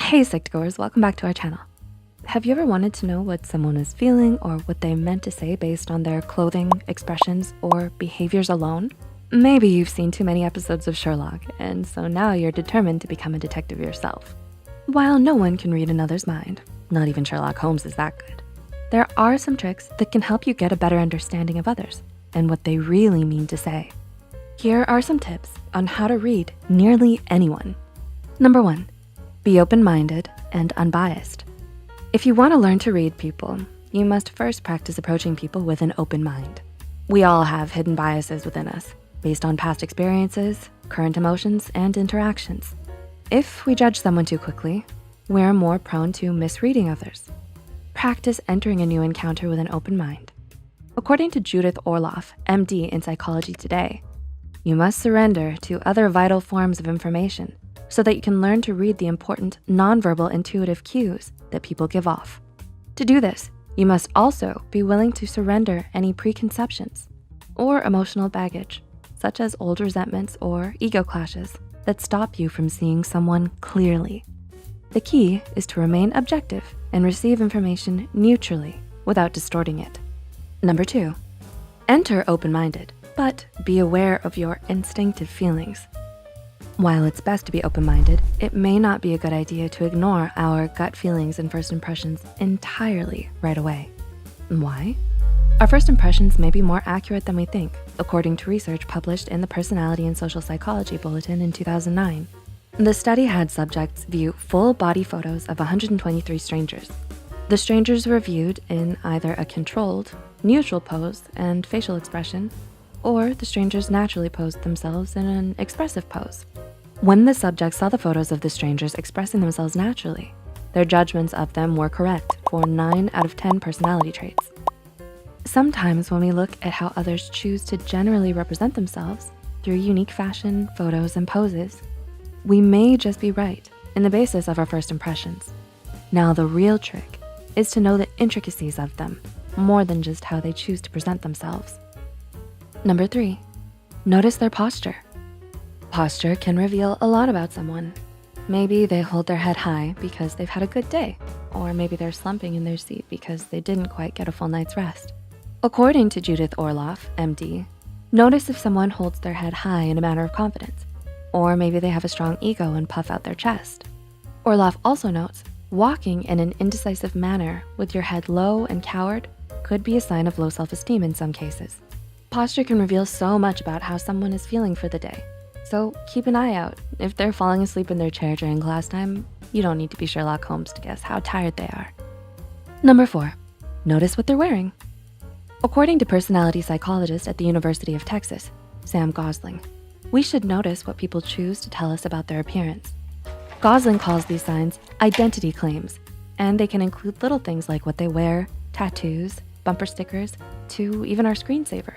Hey Psych2Goers, welcome back to our channel. Have you ever wanted to know what someone is feeling or what they meant to say based on their clothing, expressions, or behaviors alone? Maybe you've seen too many episodes of Sherlock, and so now you're determined to become a detective yourself. While no one can read another's mind, not even Sherlock Holmes is that good, there are some tricks that can help you get a better understanding of others and what they really mean to say. Here are some tips on how to read nearly anyone. Number 1, be open-minded and unbiased. If you wanna learn to read people, you must first practice approaching people with an open mind. We all have hidden biases within us based on past experiences, current emotions, and interactions. If we judge someone too quickly, we're more prone to misreading others. Practice entering a new encounter with an open mind. According to Judith Orloff, MD in Psychology Today, you must surrender to other vital forms of information so that you can learn to read the important nonverbal intuitive cues that people give off. To do this, you must also be willing to surrender any preconceptions or emotional baggage, such as old resentments or ego clashes that stop you from seeing someone clearly. The key is to remain objective and receive information neutrally without distorting it. Number 2, enter open-minded, but be aware of your instinctive feelings. While it's best to be open-minded, it may not be a good idea to ignore our gut feelings and first impressions entirely right away. Why? Our first impressions may be more accurate than we think, according to research published in the Personality and Social Psychology Bulletin in 2009. The study had subjects view full body photos of 123 strangers. The strangers were viewed in either a controlled, neutral pose and facial expression, or the strangers naturally posed themselves in an expressive pose. When the subjects saw the photos of the strangers expressing themselves naturally, their judgments of them were correct for 9 out of 10 personality traits. Sometimes when we look at how others choose to generally represent themselves through unique fashion, photos, and poses, we may just be right in the basis of our first impressions. Now the real trick is to know the intricacies of them more than just how they choose to present themselves. Number 3, notice their posture. Posture can reveal a lot about someone. Maybe they hold their head high because they've had a good day, or maybe they're slumping in their seat because they didn't quite get a full night's rest. According to Judith Orloff, MD, notice if someone holds their head high in a manner of confidence, or maybe they have a strong ego and puff out their chest. Orloff also notes, walking in an indecisive manner with your head low and cowered could be a sign of low self-esteem in some cases. Posture can reveal so much about how someone is feeling for the day. So keep an eye out. If they're falling asleep in their chair during class time, you don't need to be Sherlock Holmes to guess how tired they are. Number 4, notice what they're wearing. According to personality psychologist at the University of Texas, Sam Gosling, we should notice what people choose to tell us about their appearance. Gosling calls these signs identity claims, and they can include little things like what they wear, tattoos, bumper stickers, to even our screensaver.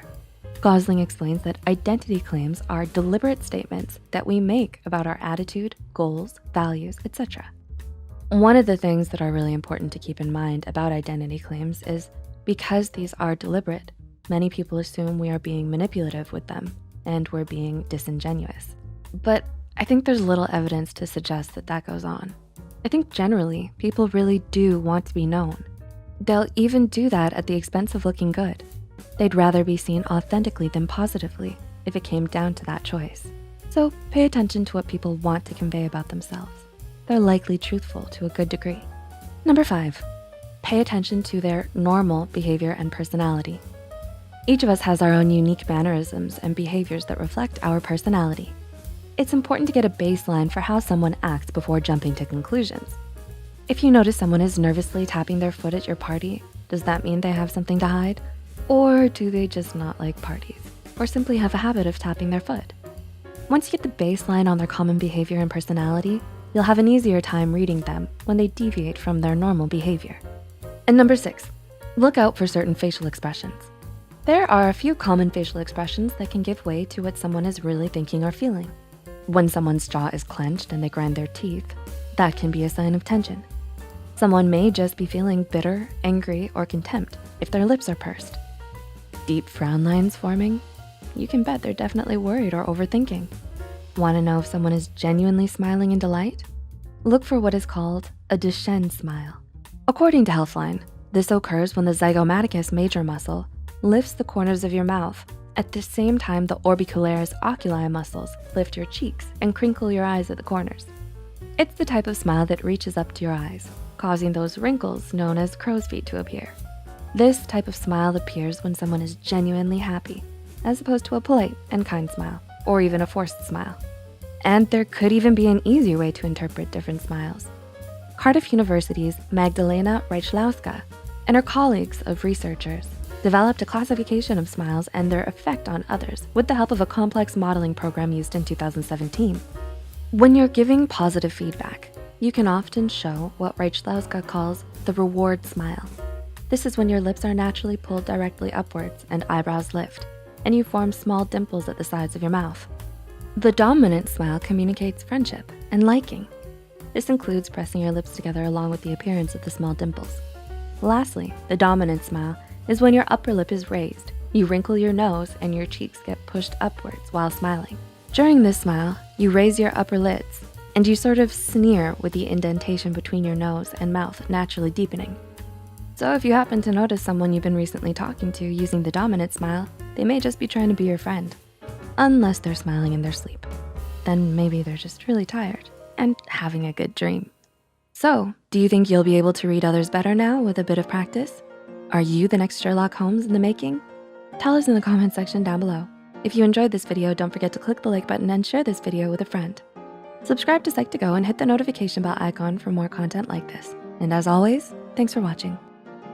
Gosling explains that identity claims are deliberate statements that we make about our attitude, goals, values, etc. One of the things that are really important to keep in mind about identity claims is because these are deliberate, many people assume we are being manipulative with them and we're being disingenuous. But I think there's little evidence to suggest that that goes on. I think generally people really do want to be known. They'll even do that at the expense of looking good. They'd rather be seen authentically than positively if it came down to that choice. So pay attention to what people want to convey about themselves. They're likely truthful to a good degree. Number 5, pay attention to their normal behavior and personality. Each of us has our own unique mannerisms and behaviors that reflect our personality. It's important to get a baseline for how someone acts before jumping to conclusions. If you notice someone is nervously tapping their foot at your party, does that mean they have something to hide? Or do they just not like parties, or simply have a habit of tapping their foot? Once you get the baseline on their common behavior and personality, you'll have an easier time reading them when they deviate from their normal behavior. And number 6, look out for certain facial expressions. There are a few common facial expressions that can give way to what someone is really thinking or feeling. When someone's jaw is clenched and they grind their teeth, that can be a sign of tension. Someone may just be feeling bitter, angry, or contempt if their lips are pursed. Deep frown lines forming? You can bet they're definitely worried or overthinking. Want to know if someone is genuinely smiling in delight? Look for what is called a Duchenne smile. According to Healthline, this occurs when the zygomaticus major muscle lifts the corners of your mouth at the same time the orbicularis oculi muscles lift your cheeks and crinkle your eyes at the corners. It's the type of smile that reaches up to your eyes, causing those wrinkles known as crow's feet to appear. This type of smile appears when someone is genuinely happy, as opposed to a polite and kind smile, or even a forced smile. And there could even be an easier way to interpret different smiles. Cardiff University's Magdalena Reichlowska and her colleagues of researchers developed a classification of smiles and their effect on others with the help of a complex modeling program used in 2017. When you're giving positive feedback, you can often show what Reichlowska calls the reward smile. This is when your lips are naturally pulled directly upwards and eyebrows lift, and you form small dimples at the sides of your mouth. The dominant smile communicates friendship and liking. This includes pressing your lips together along with the appearance of the small dimples. Lastly, the dominant smile is when your upper lip is raised. You wrinkle your nose and your cheeks get pushed upwards while smiling. During this smile, you raise your upper lids and you sort of sneer with the indentation between your nose and mouth naturally deepening. So if you happen to notice someone you've been recently talking to using the dominant smile, they may just be trying to be your friend. Unless they're smiling in their sleep. Then maybe they're just really tired and having a good dream. So, do you think you'll be able to read others better now with a bit of practice? Are you the next Sherlock Holmes in the making? Tell us in the comment section down below. If you enjoyed this video, don't forget to click the like button and share this video with a friend. Subscribe to Psych2Go and hit the notification bell icon for more content like this. And as always, thanks for watching.